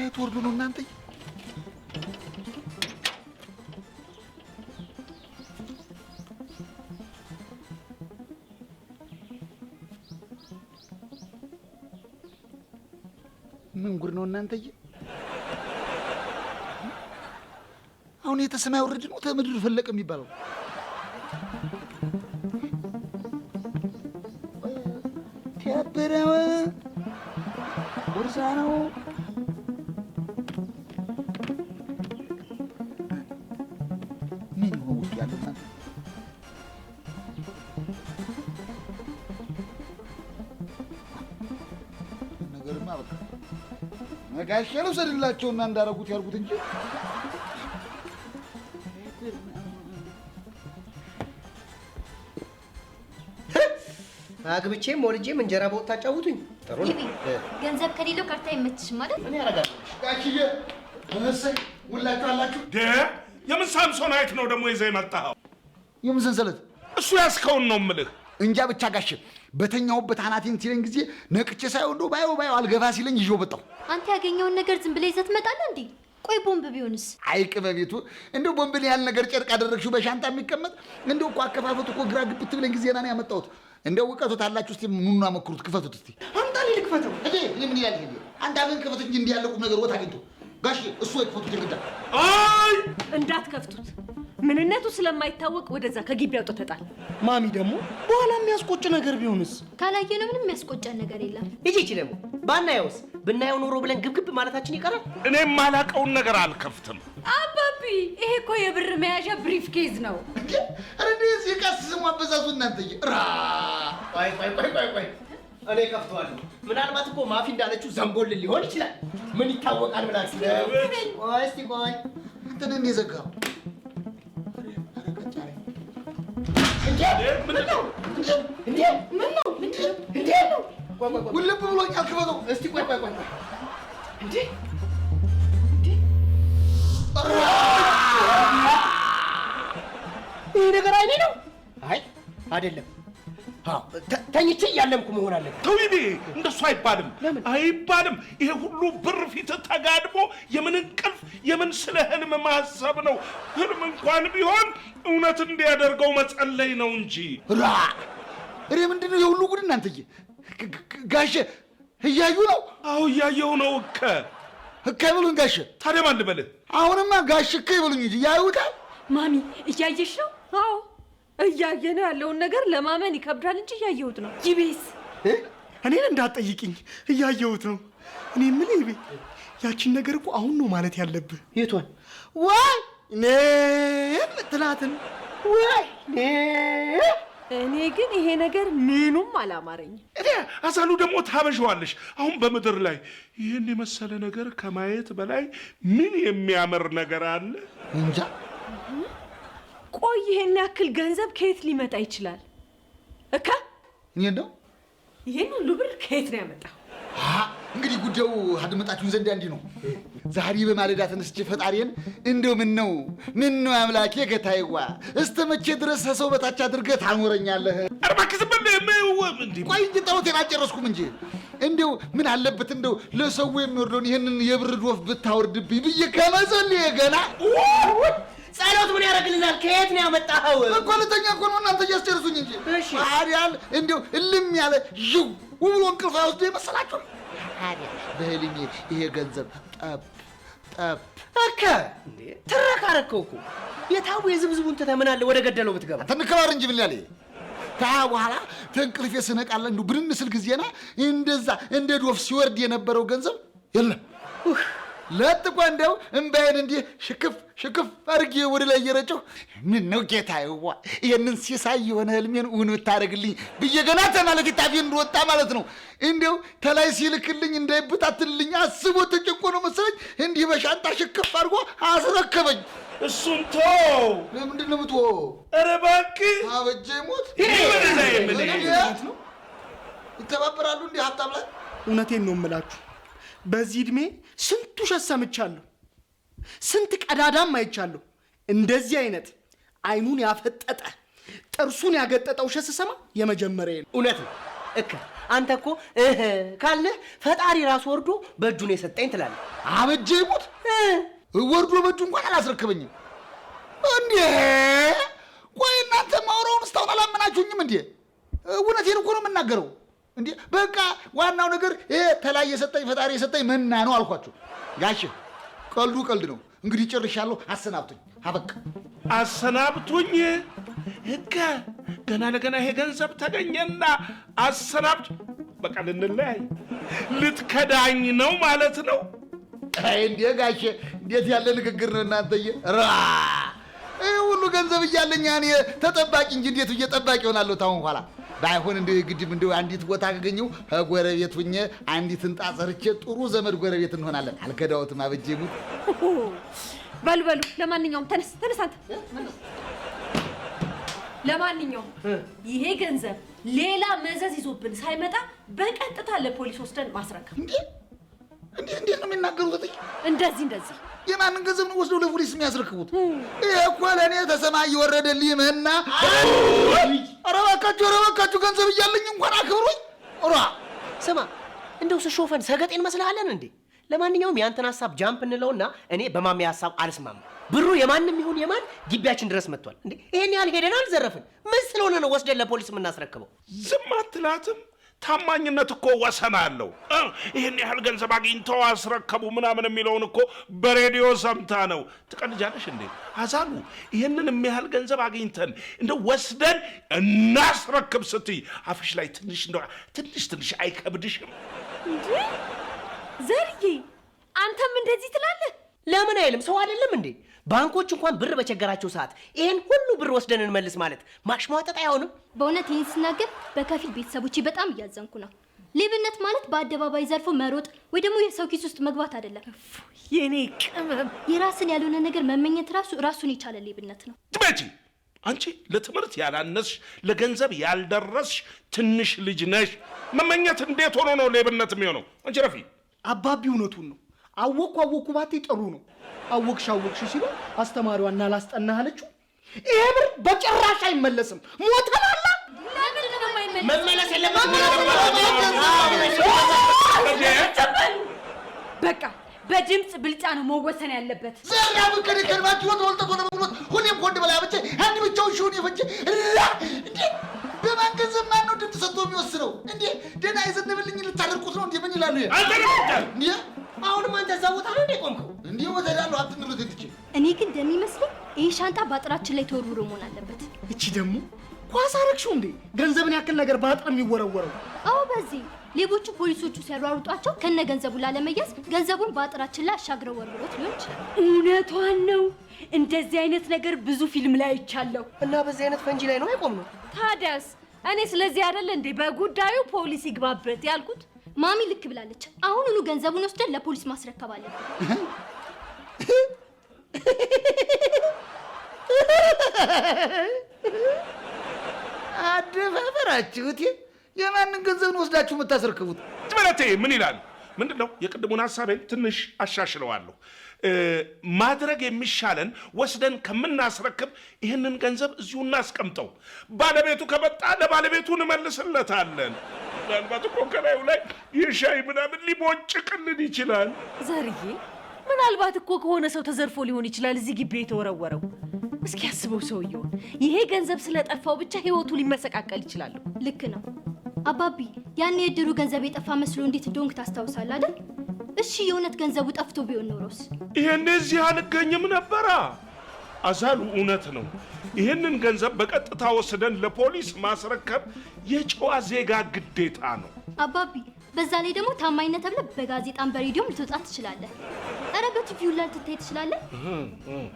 ከየት ወርዶ ነው እናንተ? ምን ጉድ ነው እናንተዬ? አሁን የተሰማይ ወርድ ነው ተምድር ፈለቀ የሚባለው? ያበረው ቦርሳ ነው። ምን ነው ያለው እናንተ? ነገርማ በቃ መጋሽ ያለው ሰድላቸውና እንዳረጉት ያልኩት እንጂ አግብቼም ወልጄም እንጀራ በወጥ ታጫውቱኝ። ጥሩ ነው። ገንዘብ ከሌለው ካርታ አይመችሽም ማለት ምን ያደርጋል? ጋሽዬ እሰይ ሁላችሁ አላችሁ። የምን ሳምሶናይት ነው ደግሞ ይዘህ የመጣኸው? የምን ሰንሰለት? እሱ ያስከውን ነው የምልህ። እንጃ ብቻ ጋሽ በተኛውበት አናቴን ሲለኝ ጊዜ ነቅቼ ሳይሆን እንደው ባየው አልገባ ሲለኝ ይዤው መጣሁ። አንተ ያገኘውን ነገር ዝም ብለህ ይዘህ ትመጣለህ እንዴ? ቆይ ቦምብ ቢሆንስ? አይቅ በቤቱ እንደው ቦምብን ያህል ነገር ጨርቅ አደረግሽው በሻንጣ የሚቀመጥ እንደው እኮ አከፋፈቱ እኮ ግራ ግብት ብለኝ ጊዜና ነው ያመጣሁት። እንደው እውቀቱ ታላችሁ እስቲ ኑና መክሩት፣ ክፈቱት እስቲ። አምጣልኝ ልክፈተው። ምን ያህል ጊዜ አንተ አብን ክፈት እንጂ እንዲህ ያለ ቁም ነገር ወጥ አግኝቶ ጋሽ እሱ ይክፈቱት ይገዳ። አይ እንዳትከፍቱት፣ ምንነቱ ስለማይታወቅ ወደዛ ከግቢ አውጥተህ ተጣል። ማሚ ደግሞ በኋላ የሚያስቆጭ ነገር ቢሆንስ? ካላየነው ምንም የሚያስቆጨን ነገር የለም። እጂ ደግሞ ባናየውስ? ብናየው ኖሮ ብለን ግብግብ ማለታችን ይቀራል። እኔም ማላቀውን ነገር አልከፍትም። አባቢ ይሄ እኮ የብር መያዣ ብሪፍ ኬዝ ነው። እንዴ ቀስ ስሙ አበዛዙ እናንተዬ። ቆይ እኔ ከፍተዋለሁ። ምናልባት እኮ ማፊ እንዳለችው ዘንቦል ሊሆን ይችላል። ምን ይታወቃል ብላችሁ ቆይ እስቲ ቆይ እንትን እንደ ዘጋው ውልብ ብሎኛል። ክፈተው እስቲ ቆይ እንዴ ይሄ ነገር አይኔ ነው? አይ አይደለም። ተኝቼ እያለምኩ መሆን አለበት። ተው ይቤ እንደሱ አይባልም። አይባልም። ይሄ ሁሉ ብር ፊት ተጋድሞ የምን እንቅልፍ የምን ስለ ህልም ማሰብ ነው? ህልም እንኳን ቢሆን እውነት እንዲያደርገው መጸለይ ነው እንጂ። እሬ ምንድነው የሁሉ ጉድ እናንተዬ? ጋሼ እያዩ ነው? አዎ እያየው ነው። እካ ይበሉኝ ጋሼ። ታዲያ ማን ልበልህ? አሁንማ ጋሼ እካ ይበሉኝ እንጂ ያዩታል። ማሚ እያየሽ ነው? አዎ እያየ ነው። ያለውን ነገር ለማመን ይከብዳል እንጂ እያየሁት ነው። ይቤስ እኔን እንዳትጠይቅኝ እያየሁት ነው። እኔ የምልህ ይቤ ያቺን ነገር እኮ አሁን ነው ማለት ያለብህ። የቷን? ወይ እኔም ትላትን ወይ እኔ ግን ይሄ ነገር ምኑም አላማረኝ። እኔ አዛሉ ደግሞ ታበዣዋለሽ። አሁን በምድር ላይ ይህን የመሰለ ነገር ከማየት በላይ ምን የሚያምር ነገር አለ? እንጃ። ቆይ ይሄን ያክል ገንዘብ ከየት ሊመጣ ይችላል? እኔ እንደው ይሄን ሁሉ ብር ከየት ነው ያመጣው? እንግዲህ ጉዳዩ አድመጣችሁን ዘንድ እንዲህ ነው። ዛሬ በማለዳ ተነስቼ ፈጣሪን እንደው ምን ነው አምላኬ ጌታዬዋ እስከ መቼ ድረስ ሰው በታች አድርገህ ታኖረኛለህ? እባክህ ዝም በል። ቆይ እንጂ ጣውቴን አልጨረስኩም እንጂ እንደው ምን አለበት እንደው ለሰው የሚወርደውን ይሄንን የብር ዶፍ ብታወርድብኝ ብዬ ከመጸለይ ገና ጸሎት ምን ያደርግልናል? ከየት ነው ያመጣኸው? እኮ ልተኛ እኮ ነው እናንተ እያስጨርሱኝ እንጂ። እሺ ታዲያል እንደው እልም ያለ ይው ብሎ እንቅልፍ አይወስድ ይመስላችሁ? ታዲያ በህልሜ ይሄ ገንዘብ ጠብ እንዴ ተረካረከው እኮ የታው የዝብዝቡን ተተመን አለ ወደ ገደለው ብትገባ ተንከባር እንጂ ምን ያለ በኋላ ተንቅልፌ ስነቃለ እንደው ብርን ስል ጊዜና እንደዛ እንደ ዶፍ ሲወርድ የነበረው ገንዘብ የለም። ለጥቆ እንደው እምባዬን እንዲህ ሽክፍ አድርጌ ወደ ላይ እየረጨሁ ምን ነው ጌታዬዋ ይሄንን ሲሳይ የሆነ ህልሜን እውን ብታደርግልኝ ብዬ ገና ተማለት ታፊ እንደወጣ ማለት ነው። እንደው ተላይ ሲልክልኝ እንዳይበታትልኝ አስቦ ተጨቆ ነው መሰለኝ እንዲህ በሻንጣ ሽክፍ አድርጎ አስረከበኝ። እሱን ተው። ለምንድን ነው የምትወው? ኧረ እባክህ አበጀ ሞት ይተባበራሉ እንዲህ ሀብታም ላይ። እውነቴን ነው የምላችሁ በዚህ ዕድሜ ስንቱ ውሸት ሰምቻለሁ፣ ስንት ቀዳዳም አይቻለሁ። እንደዚህ አይነት አይኑን ያፈጠጠ ጥርሱን ያገጠጠ ውሸት ስሰማ የመጀመሪያ ነው። እውነት ነው። አንተ እኮ ካለ ፈጣሪ ራስ ወርዶ በእጁ ነው የሰጠኝ ትላለህ። አበጀ ይሙት ወርዶ በእጁ እንኳን አላስረከበኝም እንዴ? ቆይ እናንተ ማውራውን እስካሁን አላመናችሁኝም እንዴ? እውነቴን እኮ ነው የምናገረው እንዴ። በቃ ዋናው ነገር ተላይ የሰጠኝ ፈጣሪ የሰጠኝ መና ነው አልኳችሁ። ጋሽ ቀልዱ ቀልድ ነው። እንግዲህ ጨርሻለሁ። አሰናብቱኝ። አበቃ። አሰናብቱኝ። ገና ለገና ይሄ ገንዘብ ተገኘና አሰናብቱ። በቃ ልንለያይ ልትከዳኝ ነው ማለት ነው? አይ እንዴ ጋሼ እንዴት ያለ ንግግር ነው እናንተዬ! ሁሉ ገንዘብ እያለኝ እኔ ተጠባቂ እንጂ እንዴት ብዬ ጠባቂ እሆናለሁ? ታውን ኋላ ባይሆን እንደው ግድም እንደው አንዲት ቦታ ካገኘው ጎረቤት ሁኜ አንዲትን ጣሰርቼ ጥሩ ዘመድ ጎረቤት እንሆናለን። አልከዳውትም። አበጀ ይሙት በልበሉ። ለማንኛውም ተነስ አንተ። ለማንኛውም ይሄ ገንዘብ ሌላ መዘዝ ይዞብን ሳይመጣ በቀጥታ ለፖሊስ ወስደን ማስረከብ። እንዴት ነው የሚናገሩት? እንደዚህ የማንን ገንዘብ ነው ወስደው ለፖሊስ የሚያስረክቡት? ይሄ እኮ ለእኔ ተሰማይ የወረደልኝ መና። ኧረ እባካችሁ ገንዘብ እያለኝ እንኳን አክብሩኝ። ስማ እንደው ስሾፈን ሰገጤን መስልሃለን እንዴ? ለማንኛውም ያንተን ሐሳብ ጃምፕ እንለውና እኔ በማሜ ሐሳብ አልስማማም። ብሩ የማንም ይሁን የማን ግቢያችን ድረስ መጥቷል እንዴ? ይሄን ያህል ሄደን አልዘረፍን። ምን ስለሆነ ነው ወስደን ለፖሊስ የምናስረክበው? ዝም አትላትም? ታማኝነት እኮ ወሰን አለው። ይሄን ያህል ገንዘብ አግኝተው አስረከቡ ምናምን የሚለውን እኮ በሬዲዮ ሰምታ ነው። ትቀልጃለሽ እንዴ አዛሉ? ይሄንን የሚያህል ገንዘብ አግኝተን እንደ ወስደን እናስረክብ ስትይ አፍሽ ላይ ትንሽ አይከብድሽም እንዴ? ዘርዬ አንተም እንደዚህ ትላለህ? ለምን አይልም? ሰው አይደለም እንዴ? ባንኮች እንኳን ብር በቸገራቸው ሰዓት ይሄን ሁሉ ብር ወስደን እንመልስ ማለት ማሽሟጠጥ አይሆንም? በእውነት ይህን ስናገር በከፊል ቤተሰቦቼ በጣም እያዘንኩ ነው። ሌብነት ማለት በአደባባይ ዘርፎ መሮጥ ወይ ደግሞ የሰው ኪስ ውስጥ መግባት አይደለም። የኔ ቅመም፣ የራስን ያልሆነ ነገር መመኘት ራሱን የቻለ ሌብነት ነው። ትበጂ አንቺ ለትምህርት ያላነስሽ ለገንዘብ ያልደረስሽ ትንሽ ልጅ ነሽ። መመኘት እንዴት ሆኖ ነው ሌብነት የሚሆነው? አንቺ ረፊ አባቢ እውነቱን ነው። አወኩ ባቴ ጥሩ ነው። አወቅሽ ሲሉ አስተማሪዋና ላስጠናህ አለችው። ይሄ ብር በጭራሽ አይመለስም። ሞተናል። ለምን ነው የማይመለስ? መመለስ የለበትም። በቃ በድምጽ ብልጫ ነው መወሰን ያለበት። ዘራብ ከደከማችሁ ወልጠቶ ለመብሎት ሁሌም ኮንድ በላይ አብቼ አንድ ብቻውን ሹን ይፈጭ እንዴ በማን ገንዘብ ማን ነው ድምፅ ሰጥቶ የሚወስነው? እንዴ ደና ይዘንብልኝ ልታደርቁት ነው እንዴ? ምን ይላሉ? እንዴ አሁንም አንተ እዛ ቦታ ነው እንዴ ቆምከው? እንዴ ወተዳሉ አትንሉት እንዴ? እኔ ግን እንደሚመስለኝ ይሄ ሻንጣ ባጥራችን ላይ ተወርውሮ መሆን አለበት። እቺ ደግሞ ኳስ አረግሽው እንዴ? ገንዘብን ያክል ነገር ባጥር የሚወረወረው? አዎ በዚህ ሌቦቹ ፖሊሶቹ ሲያሯሩጧቸው ከነ ገንዘቡ ላለመያዝ ገንዘቡን ባጥራችን ላይ አሻግረው ወርውሮት ሊሆን ይችላል። እውነቷን ነው። እንደዚህ አይነት ነገር ብዙ ፊልም ላይ አይቻለሁ። እና በዚህ አይነት ፈንጂ ላይ ነው አይቆምነው። ታዲያስ እኔ ስለዚህ አይደል እንዴ በጉዳዩ ፖሊስ ይግባበት ያልኩት? ማሚ ልክ ብላለች። አሁኑኑ ገንዘቡን ወስደን ለፖሊስ ማስረከብ አለብን። አደፋፈራችሁት። የማንን ገንዘብ ነው ወስዳችሁ የምታስረክቡት? ትበለቴ ምን ይላል? ምንድነው? የቅድሙን ሐሳቤን ትንሽ አሻሽለዋለሁ። ማድረግ የሚሻለን ወስደን ከምናስረክብ ይህንን ገንዘብ እዚሁ እናስቀምጠው። ባለቤቱ ከመጣ ለባለቤቱ እንመልስለታለን። ምናልባት እኮ ከላዩ ላይ የሻይ ምናምን ሊቦጭቅልን ይችላል። ዘርዬ ምናልባት እኮ ከሆነ ሰው ተዘርፎ ሊሆን ይችላል እዚህ ግቢ የተወረወረው። እስኪ ያስበው ሰውየው ይሄ ገንዘብ ስለጠፋው ብቻ ህይወቱ ሊመሰቃቀል ይችላል። ልክ ነው አባቢ። ያኔ የድሩ ገንዘብ የጠፋ መስሎ እንዴት እንደሆንክ ታስታውሳለህ አይደል? እሺ የእውነት ገንዘቡ ጠፍቶ ቢሆን ኖሮስ? ይሄን እዚህ አልገኝም ነበራ። አዛሉ እውነት ነው። ይህንን ገንዘብ በቀጥታ ወስደን ለፖሊስ ማስረከብ የጨዋ ዜጋ ግዴታ ነው አባቢ። በዛ ላይ ደግሞ ታማኝነት ተብለህ በጋዜጣም በሬዲዮም ልትወጣ ትችላለህ። ኧረ በቲቪው ላይ ልትታይ ትችላለህ።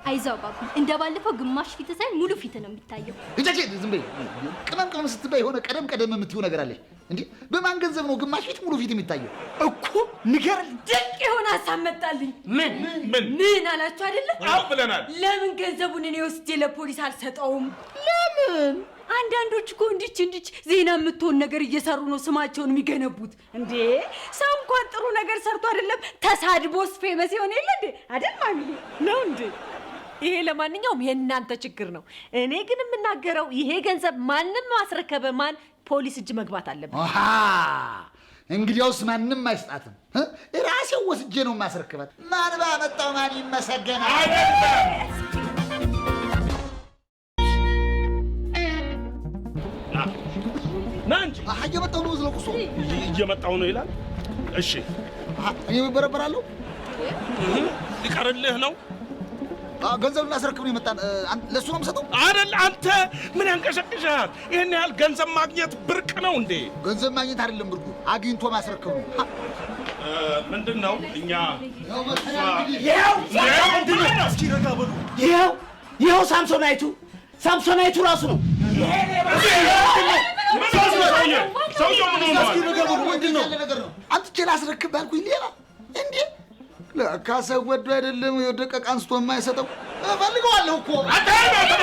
አይዞህ አባቢ፣ እንደባለፈው ግማሽ ፊት ሳይሆን ሙሉ ፊት ነው የሚታየው። እጃቼ ዝም በይ። ቅመም ስትበይ የሆነ ቀደም የምትይው ነገር አለሽ እንዴ? በማን ገንዘብ ነው ግማሽ ፊት ሙሉ ፊት የሚታየው? እኮ ንገርልኝ። ድንቅ የሆነ ሀሳብ መጣልኝ። ምን አላችሁ አይደለ? አዎ ብለናል። ለምን ገንዘቡን እኔ ወስጄ ለፖሊስ አልሰጠውም? ለምን? አንዳንዶች እኮ እንዲች ዜና የምትሆን ነገር እየሰሩ ነው ስማቸውን የሚገነቡት። እንዴ ሰው እንኳን ጥሩ ነገር ሰርቶ አይደለም ተሳድቦስ ፌመስ ይሆን የለ እንዴ? አይደል ማሚ? ነው እንዴ? ይሄ ለማንኛውም የእናንተ ችግር ነው። እኔ ግን የምናገረው ይሄ ገንዘብ ማንም ማስረከበ ማን ፖሊስ እጅ መግባት አለበት። አሃ እንግዲያውስ ማንም አይስጣትም። ራሴው ወስጄ ነው ማስረክባት። ማን ባመጣው ማን ይመሰገናል? ና እንጂ እየመጣሁ ነው። ዝለቁሶ እየመጣሁ ነው ይላል። እሺ እኔ እበረበራለሁ። ሊቀርልህ ነው? ገንዘብ እናስረክብ ነው የመጣን። ለእሱ ነው የምሰጠው አይደል? አንተ ምን ያንቀሸቅሻል? ይህን ያህል ገንዘብ ማግኘት ብርቅ ነው እንዴ? ገንዘብ ማግኘት አይደለም ብርቁ፣ አግኝቶ ማስረክብ ነው። ምንድን ነው እኛ ይኸው ሳምሶናይቱ ራሱ ነው። ሰውየው ምን ሆኗል? አንተ ላስረክብ ባልኩኝ ሌላ እንዴ? ለካ ሰው ወዶ አይደለም የወደቀ ዕቃ አንስቶ የማይሰጠው። እፈልገዋለሁ እኮ።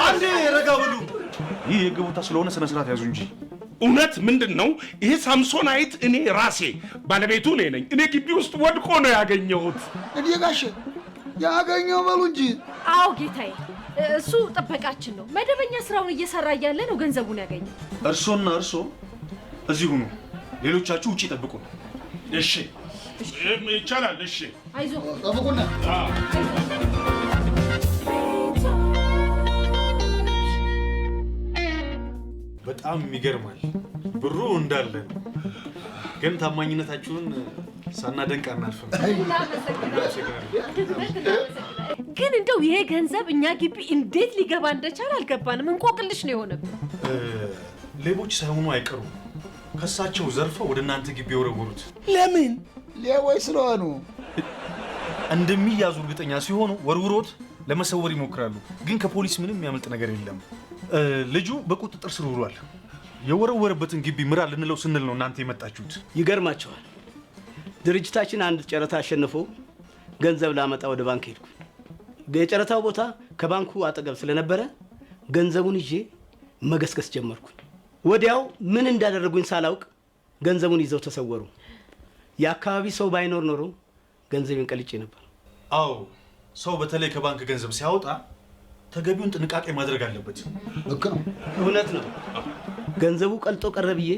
አንዴ ረጋ በሉ። ይህ የሕግ ቦታ ስለሆነ ስነ ስርዓት ያዙ እንጂ። እውነት ምንድን ነው ይሄ ሳምሶናይት? እኔ ራሴ ባለቤቱ እኔ ነኝ። እኔ ግቢ ውስጥ ወድቆ ነው ያገኘሁት። እንዴ ጋሼ ያገኘው በሉ እንጂ። አዎ ጌታዬ፣ እሱ ጥበቃችን ነው። መደበኛ ስራውን እየሰራ እያለ ነው ገንዘቡን ያገኘው። እርሶና እርሶ እዚህ ሁኑ፣ ሌሎቻችሁ ውጪ ጠብቁ። እሺ ይቻላል። እሺ አይዞህ ጠብቁና። በጣም ይገርማል። ብሩ እንዳለ ግን ታማኝነታችሁን ሳናደንቅ አናልፍም። ግን እንደው ይሄ ገንዘብ እኛ ግቢ እንዴት ሊገባ እንደቻለ አልገባንም። እንቆቅልሽ ነው የሆነብን። ሌቦች ሳይሆኑ አይቀሩም። ከሳቸው ዘርፈው ወደ እናንተ ግቢ የወረወሩት ለምን? ሌቦች ስለሆኑ እንደሚያዙ እርግጠኛ ሲሆኑ ወርውሮት ለመሰወር ይሞክራሉ። ግን ከፖሊስ ምንም የሚያመልጥ ነገር የለም። ልጁ በቁጥጥር ስር ውሏል። የወረወረበትን ግቢ ምራ ልንለው ስንል ነው እናንተ የመጣችሁት። ይገርማቸዋል። ድርጅታችን አንድ ጨረታ አሸንፎ ገንዘብ ላመጣ ወደ ባንክ ሄድኩ። የጨረታው ቦታ ከባንኩ አጠገብ ስለነበረ ገንዘቡን ይዤ መገስገስ ጀመርኩ። ወዲያው ምን እንዳደረጉኝ ሳላውቅ ገንዘቡን ይዘው ተሰወሩ። የአካባቢ ሰው ባይኖር ኖሮ ገንዘቤን ቀልጬ ነበር። አዎ፣ ሰው በተለይ ከባንክ ገንዘብ ሲያወጣ ተገቢውን ጥንቃቄ ማድረግ አለበት። ልክ ነው። እውነት ነው። ገንዘቡ ቀልጦ ቀረ ብዬ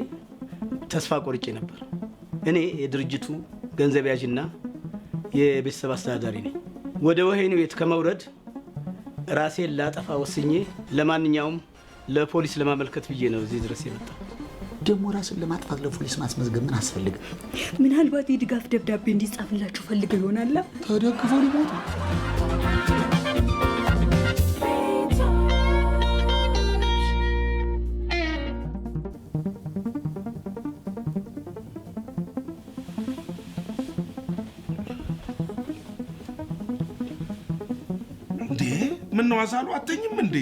ተስፋ ቆርጬ ነበር። እኔ የድርጅቱ ገንዘብ ያዥና የቤተሰብ አስተዳዳሪ ነኝ። ወደ ወህኒ ቤት ከመውረድ ራሴን ላጠፋ ወስኜ ለማንኛውም ለፖሊስ ለማመልከት ብዬ ነው እዚህ ድረስ የመጣው። ደግሞ ራስን ለማጥፋት ለፖሊስ ማስመዝገብ ምን አስፈልገ? ምናልባት የድጋፍ ደብዳቤ እንዲጻፍላችሁ ፈልገው ይሆናል። ተደግፈው ሊሞቱ። እንዴ ምን ነው አዛሉ አተኝም እንዴ?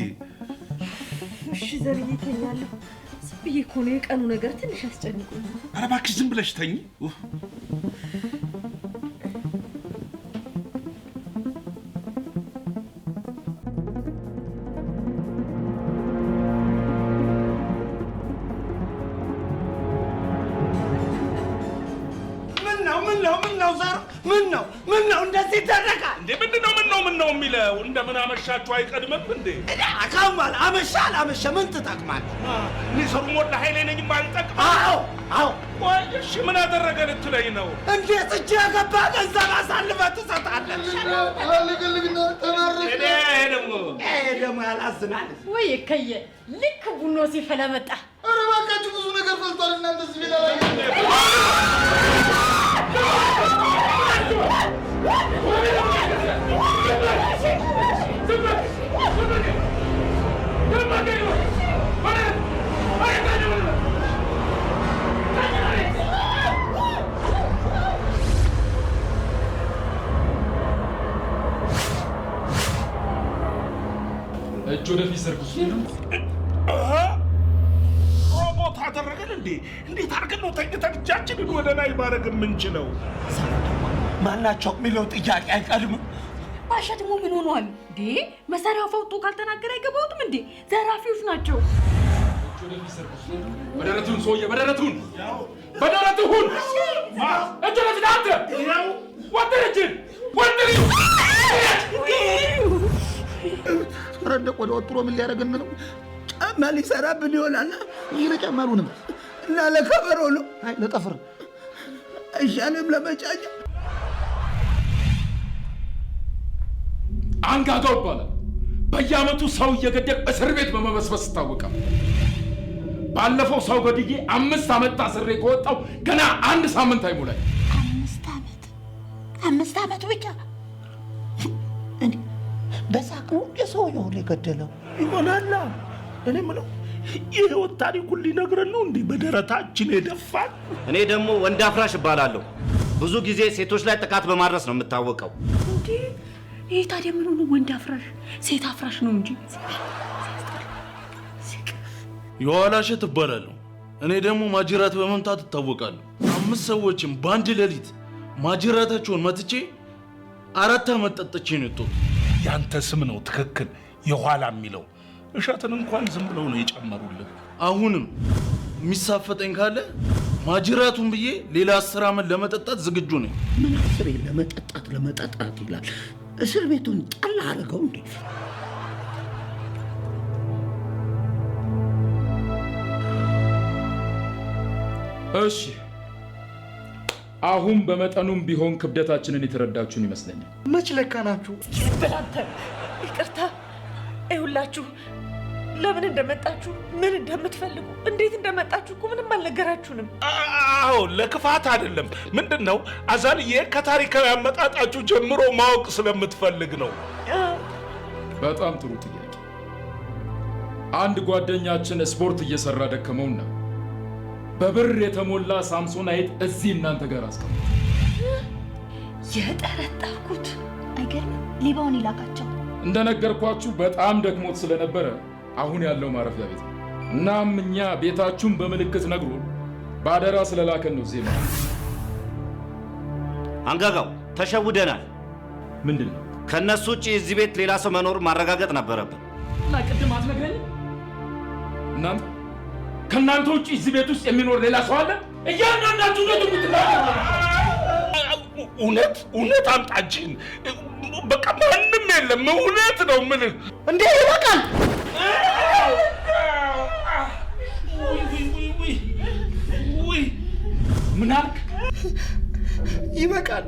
እሺ ዘርዬ ተኛለሁ። ዝም ብዬ እኮ ነው የቀኑ ነገር ትንሽ አስጨንቆኝ። ኧረ እባክሽ ዝም ብለሽ ተኝ። ምን ነው እንደዚህ ይደረጋል እንዴ? ምንድነው ምን ነው የሚለው? እንደምን አመሻችሁ አይቀድምም እንዴ? አካማል አመሻ ምን ትጠቅማለህ? እኔ ሰሩ ሞላ ኃይሌ ነኝ ማልጠቅም። አዎ ቆይ እሺ ምን አደረገ ልትለኝ ነው? እንዴት እጅ የገባ ገንዘብ አሳልፈህ ትሰጣለህ? አልገልግና ተማረክ። ይሄ ደግሞ ያላዝናል ወይ ከየ ልክ ቡኖ ሲፈላ መጣ። ኧረ እባካችሁ ብዙ ነገር ፈልቷል እናንተ እዚህ ቤት ላይ። እጅ ወደፊት ዘርጉ። ሮቦት አደረገን እንዴ? እንዴት አድርገን ነው ተኝተን እጃችንን ወደ ላይ ማድረግ የምንችለው? ማናቸው የሚለው ጥያቄ አይቀድምም። ባሻ ደግሞ ምን ሆኗል እንዴ? መሳሪያው ፈውጦ ካልተናገረ አይገባውትም እንዴ? ዘራፊዎች ናቸው። እጅ ወደፊት ዘርጉ። በደረቱን ሰውዬ፣ በደረቱን በደረቱን እጅ ወደፊት አንተ ወጥር እጅን ወጥር እንደ ቆዳ ወጥሮ ምን ሊያደርገን ነው? ጫማ ሊሰራብን ይሆናል። ይህ ለጫማሉንም እና ለከበሮ ነው። አይ ለጠፍር አይሻልም? ለመጫጫ አንጋጋው ይባላል። በየዓመቱ ሰው እየገደል እስር ቤት በመበስበስ ይታወቃል። ባለፈው ሰው ገድዬ 5 ዓመት ታስሬ ከወጣው ገና 1 ሳምንት አይሞላኝ። 5 ዓመት ብቻ እንዴ? በሳቅ ነው የሰውየው የገደለው ይሆናል። እኔ የምለው የህይወት ታሪኩን ሊነግረን ነው እንዴ በደረታችን የደፋን? እኔ ደግሞ ወንድ አፍራሽ እባላለሁ። ብዙ ጊዜ ሴቶች ላይ ጥቃት በማድረስ ነው የምታወቀው። እንዴ ይሄ ታዲያ ምን ሆነ? ወንድ አፍራሽ ሴት አፍራሽ ነው እንጂ። የዋላሸት እባላለሁ። እኔ ደግሞ ማጅራት በመምታት እታወቃለሁ። 5 ሰዎችን በአንድ ሌሊት ማጅራታቸውን መትቼ 4 ዓመት ጠጥቼ ነው የወጣሁት። ያንተ ስም ነው ትክክል የኋላ የሚለው። እሸትን እንኳን ዝም ብለው ነው የጨመሩልህ። አሁንም የሚሳፈጠኝ ካለ ማጅራቱን ብዬ ሌላ 10 ዓመት ለመጠጣት ዝግጁ ነኝ። ምን አስሬ ለመጠጣት ይላል። እስር ቤቱን ጠላ አድርገው እንዴ? እሺ አሁን በመጠኑም ቢሆን ክብደታችንን የተረዳችሁን ይመስለኛል። መች ለካናችሁ? በላንተ ይቅርታ። ይኸውላችሁ ለምን እንደመጣችሁ ምን እንደምትፈልጉ እንዴት እንደመጣችሁ እኮ ምንም አልነገራችሁንም። አዎ ለክፋት አይደለም። ምንድነው አዛልዬ ከታሪካዊ አመጣጣችሁ ጀምሮ ማወቅ ስለምትፈልግ ነው። በጣም ጥሩ ጥያቄ። አንድ ጓደኛችን ስፖርት እየሰራ ደከመውና በብር የተሞላ ሳምሶናይት እዚህ እናንተ ጋር አስቀምጦ የጠረጠርኩት አይገርም። ሌባውን ይላካቸው እንደነገርኳችሁ በጣም ደክሞት ስለነበረ አሁን ያለው ማረፊያ ቤት ነው። እናም እኛ ቤታችሁን በምልክት ነግሮን ባደራ ስለላከን ነው ዜማ። አንጋጋው ተሸውደናል። ምንድን ነው? ከነሱ ውጪ እዚህ ቤት ሌላ ሰው መኖር ማረጋገጥ ነበረብን። እና ቅድም አትነግረኝ? እናንተ ከእናንተ ውጪ እዚህ ቤት ውስጥ የሚኖር ሌላ ሰው አለ? እያንዳንዳችሁ ነው የምትናገሩ። እውነት አምጣችን። በቃ ማንም የለም። እውነት ነው። ምን እንዴ ይበቃል። ምን አልክ? ይበቃል።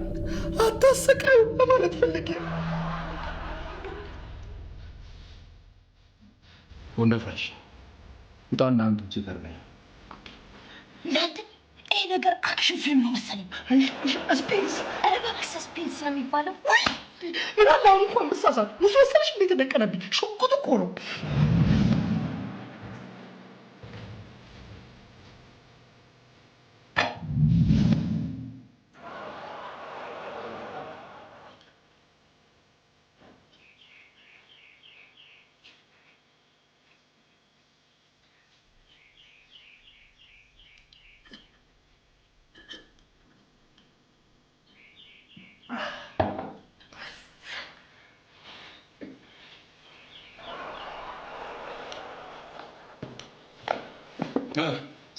አታሰቃዩ ለማለት ፈልጌ። ወንደፍራሽ ውጣና አንተ ችግር ላይ እናንተ ይሄ ነገር አክሽን ፊልም ነው መሰለኝ። ስፔንስ ሰስፔንስ ነው የሚባለው። ምን አለ አሁን እንኳን መሳሳት ሙሉ መሰለሽ እንዴት ተደቀነብኝ። ሽጉጥ እኮ ነው።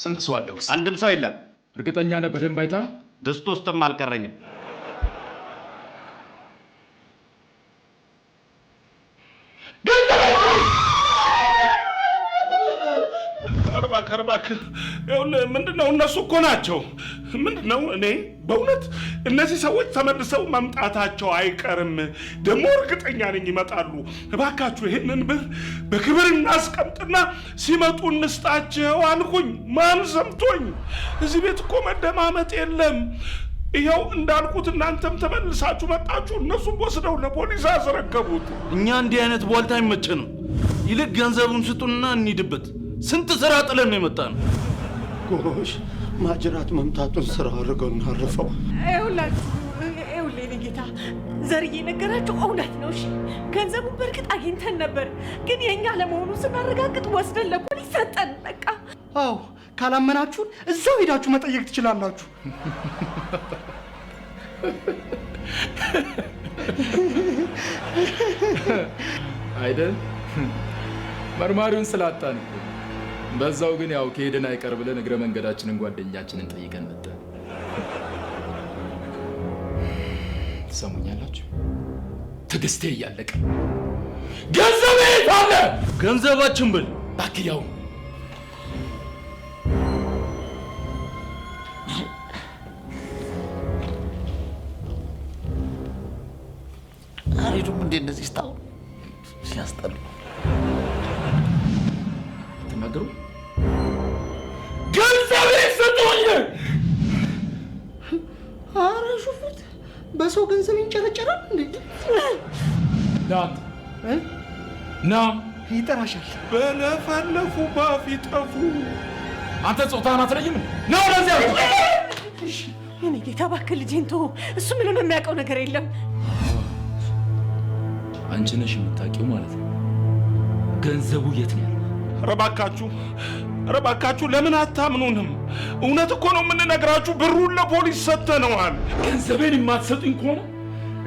ስንት ሰው አለው? አንድም ሰው የለም። እርግጠኛ ነህ? በደንብ አይታ? ድስት ውስጥም አልቀረኝም። እባክህ ምንድነው? እነሱ እኮ ናቸው። ምንድነው? እኔ በእውነት እነዚህ ሰዎች ተመልሰው መምጣታቸው አይቀርም። ደግሞ እርግጠኛ ነኝ ይመጣሉ። እባካችሁ ይህንን ብር በክብር እናስቀምጥና ሲመጡ እንስጣቸው አልኩኝ። ማን ሰምቶኝ? እዚህ ቤት እኮ መደማመጥ የለም። ይኸው እንዳልኩት እናንተም ተመልሳችሁ መጣችሁ። እነሱም ወስደው ለፖሊስ አስረከቡት። እኛ እንዲህ አይነት ቧልታ አይመቸንም። ይልቅ ገንዘቡን ስጡንና እንሂድበት። ስንት ስራ ጥለን ነው የመጣነው። ጎሽ ማጅራት መምታቱን ስራ አድርገው እናርፈው። ይኸውልህ ጌታ ዘርዬ ነገራችሁ እውነት ነው። እሺ ገንዘቡን በእርግጥ አግኝተን ነበር፣ ግን የእኛ ለመሆኑ ስናረጋግጥ ወስደን ለፖሊስ ሰጠን። በቃ አዎ፣ ካላመናችሁን እዛው ሄዳችሁ መጠየቅ ትችላላችሁ። አይደል? መርማሪውን ስላጣን እኮ። በዛው ግን ያው ከሄደን አይቀር ብለን እግረ መንገዳችንን ጓደኛችንን ጠይቀን መጣን። ትሰሙኛላችሁ? ትዕግስቴ እያለቀ ገንዘቤ የት አለ? ገንዘባችን ብል እባክህ ያው አሬዱም እንደ እነዚህ ስታው ሲያስጠሉ ተናገሩ። ገንዘቤ ስጡኝ! ኧረ ሹፉት፣ በሰው ገንዘብ ይንጨረጨራል እንዴ? ዳንተ ና ይጠራሻል። በለፈለፉ ባፍ ይጠፉ። አንተ ጾታህን አትለይም? ና ወደዚያ። እሺ እኔ ጌታ እባክህ ልጄን ተወው። እሱ ምንም የሚያውቀው ነገር የለም። አንቺ ነሽ የምታውቂው ማለት ነው። ገንዘቡ የት ነው ያለው? ኧረ እባካችሁ ለምን አታምኑንም? እውነት እኮ ነው የምንነግራችሁ። ብሩን ለፖሊስ ሰጥተነዋል። ገንዘቤን የማትሰጡኝ ከሆነ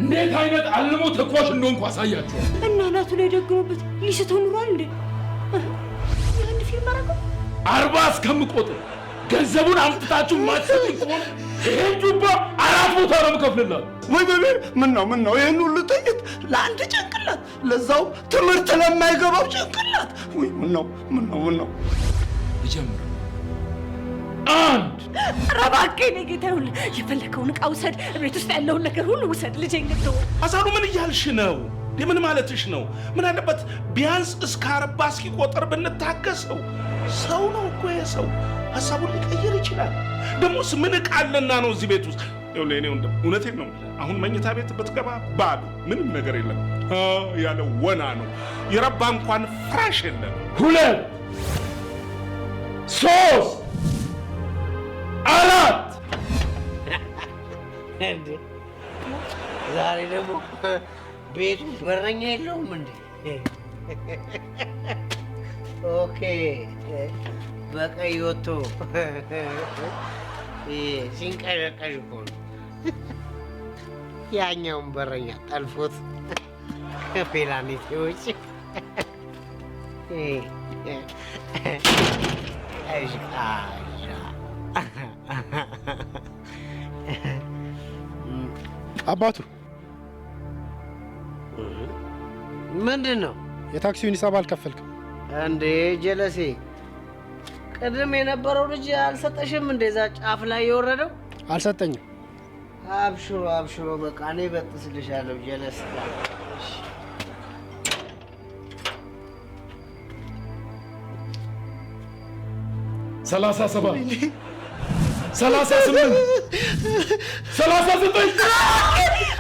እንዴት አይነት አልሞ ተኳሽ እንደሆንኩ አሳያችኋል። እናቱ ላይ ደግሞበት ሊስተው ኑሯል እንዴ? የአንድ ፊልም አረገው 40 እስከምቆጥር ገንዘቡን አምጥታችሁ የማትሰጡኝ ከሆነ ይሄን ጁባ 4 ቦታ ነው የምከፍልላት። ወይ ምን ነው ይሄን ሁሉ ጥይት ለአንድ ጭንቅላት፣ ለዛው ትምህርት ለማይገባው ጭንቅላት? ወይ ምን ነው ልጀምር። አንድ እባክህ እኔ ጌታ ይኸውልህ፣ የፈለከውን ዕቃ ውሰድ፣ ቤት ውስጥ ያለውን ነገር ሁሉ ውሰድ። ልጄን ግን ተወው። አሳሉ ምን እያልሽ ነው? ምን ማለትሽ ነው? ምን አለበት ቢያንስ እስከ 40 እስኪቆጥር ብንታገሰው? ሰው ነው እኮ የሰው ሀሳቡን ሊቀይር ይችላል። ደሞስ ምን ዕቃ አለና ነው እዚህ ቤት ውስጥ? ይኸውልህ እኔ እውነቴን ነው። አሁን መኝታ ቤት ብትገባ ባዶ ምንም ነገር የለም። ያለ ወና ነው። የረባ እንኳን ፍራሽ የለም። 2 3 4 እንዴ ዛሬ ደግሞ ቤቱ በረኛ የለውም እንዴ? ኦኬ በቀይ ወጥቶ ሲንቀዠቀዥ እኮ ነው። ያኛውን በረኛ ጠልፎት ከፔላኔቴዎች አባቱ ምንድን ነው? የታክሲውን ሂሳብ አልከፈልክም እንዴ? ጀለሴ ቅድም የነበረው ልጅ አልሰጠሽም እንዴ? እዛ ጫፍ ላይ የወረደው አልሰጠኝም። አብሽሮ በቃ እኔ በጥስልሻለሁ። ጀለስ 37 38 39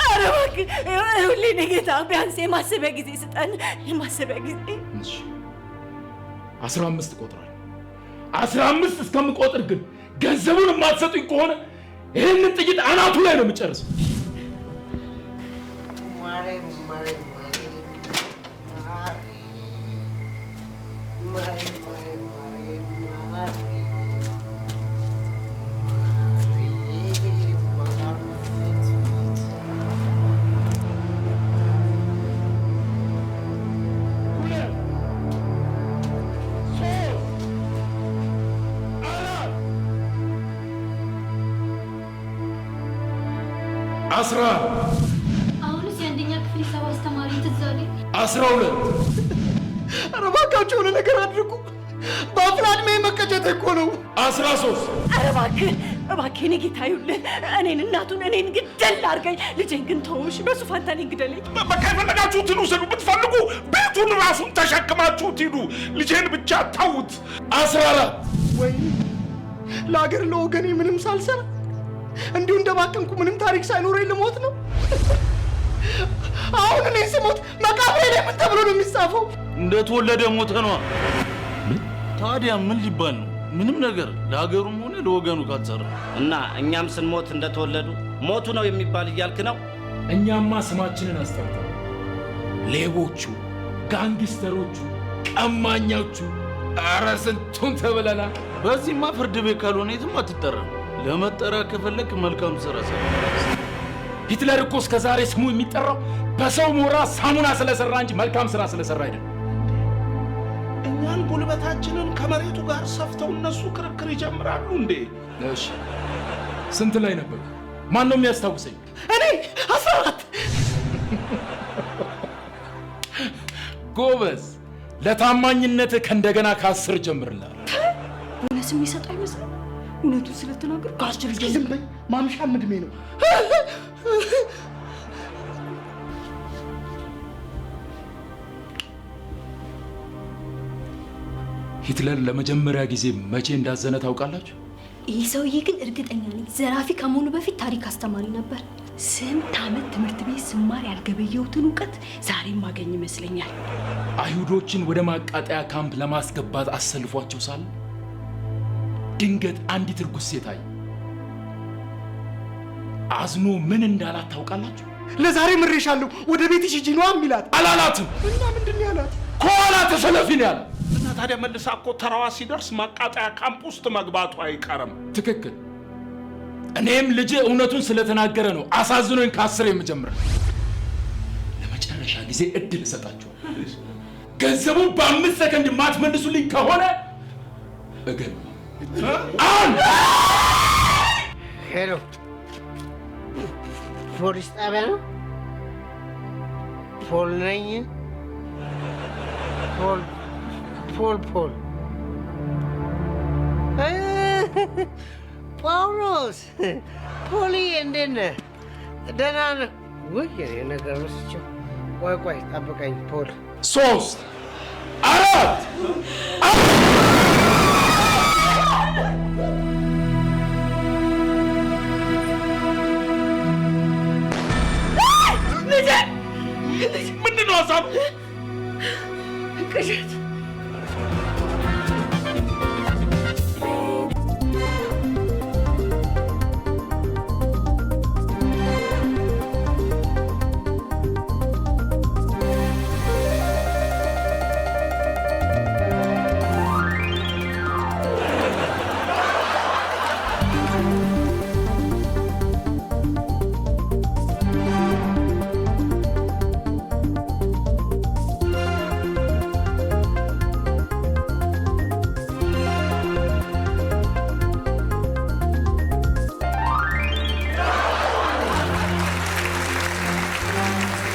ኧረ እባክህ ይኸውልህ እኔ ጌታ ቢያንስ የማሰቢያ ጊዜ ስጠን። የማሰቢያ ጊዜ 15 ቆጥሯል። 15 እስከምቆጥር ግን ገንዘቡን የማትሰጡኝ ከሆነ ይህንን ጥይት አናቱ ላይ ነው የምጨርሰው። አሁንስ የአንደኛ ክፍል ሂሳብ አስተማሪ ትዝ አለኝ። 12 ኧረ እባካችሁ የሆነ ነገር አድርጉ። በአፍላ ዕድሜ መቀጨት እኮ ነው። 13 ኧረ እባክህ እኔ ጌታ ይኸውልህ እኔን እናቱን እኔን ግደል አድርገኝ። ልጄን ግን ተውሽ። በሱ ፋንታ እኔን ግደለኝ። በቃ የፈለጋችሁትን ውሰዱ። ብትፈልጉ ቤቱን ራሱን ተሸክማችሁት ሂዱ። ልጄን ብቻ ተዉት። 14 ወይ ለአገር ለወገኔ ምንም ሳልሰራ እንዲሁ እንደባከንኩ ምንም ታሪክ ሳይኖረኝ ልሞት ነው። አሁን እኔ ስሞት መቃብሬ ላይ ምን ተብሎ ነው የሚጻፈው? እንደተወለደ ሞተ ነዋ። ታዲያ ምን ሊባል ነው? ምንም ነገር ለሀገሩም ሆነ ለወገኑ ካልሰራ እና እኛም ስንሞት እንደተወለዱ ሞቱ ነው የሚባል እያልክ ነው? እኛማ ስማችንን አስጠርተን ሌቦቹ፣ ጋንግስተሮቹ፣ ቀማኞቹ ኧረ ስንቱን ተብለናል። በዚህማ ፍርድ ቤት ካልሆነ የትም አትጠራም። ለመጠራት ከፈለክ መልካም ስራ ሰራ። ሂትለር እኮ እስከ ዛሬ ስሙ የሚጠራው በሰው ሞራ ሳሙና ስለሰራ እንጂ መልካም ስራ ስለሰራ አይደለም። እኛን ጉልበታችንን ከመሬቱ ጋር ሰፍተው እነሱ ክርክር ይጀምራሉ እንዴ? እሺ ስንት ላይ ነበር? ማን ነው የሚያስታውሰኝ? እኔ 14 ጎበዝ። ለታማኝነት ከእንደገና ከ10 ጀምርልሃል። ቦነስ የሚሰጥ አይመስልም። እውነቱን ስለተናገር ከ10 ጀምር። ዝም በይ ማምሻም እድሜ ነው። ሂትለር ለመጀመሪያ ጊዜ መቼ እንዳዘነ ታውቃላችሁ? ይህ ሰውዬ ግን እርግጠኛ ነኝ ዘራፊ ከመሆኑ በፊት ታሪክ አስተማሪ ነበር። ስንት ዓመት ትምህርት ቤት ስማር ያልገበየሁትን እውቀት ዛሬ ማገኝ ይመስለኛል። አይሁዶችን ወደ ማቃጠያ ካምፕ ለማስገባት አሰልፏቸው ሳለ ድንገት አንዲት እርጉዝ ሴት አየ። አዝኖ ምን እንዳላት ታውቃላችሁ? ለዛሬ ምሬሻለሁ፣ ወደ ቤትሽ ሂጂ ነው የሚላት። አላላትም። እና ምንድን ነው ያላት? ከኋላ ተሰለፊ ነው ያላት። እና ታዲያ መልሳ እኮ ተራዋ ሲደርስ ማቃጠያ ካምፕ ውስጥ መግባቱ አይቀርም። ትክክል። እኔም ልጄ እውነቱን ስለተናገረ ነው አሳዝኖኝ ከ10 የምጀምረው። ለመጨረሻ ጊዜ እድል እሰጣችኋለሁ። ገንዘቡን በ5 ሰከንድ ማትመልሱልኝ ከሆነ እገል ሄሎ፣ ፖሊስ ጣቢያ ነው? ፖል ነኝ። ፖል ጳውሎስ፣ ፖሊ እንዴት ነህ? ደህና ነህ? ውይ የኔ ነገር መስቸው። ቆይ ጠብቀኝ ፖል። 3 4 ምንድን ነው ሀሳቡ? ቅዠት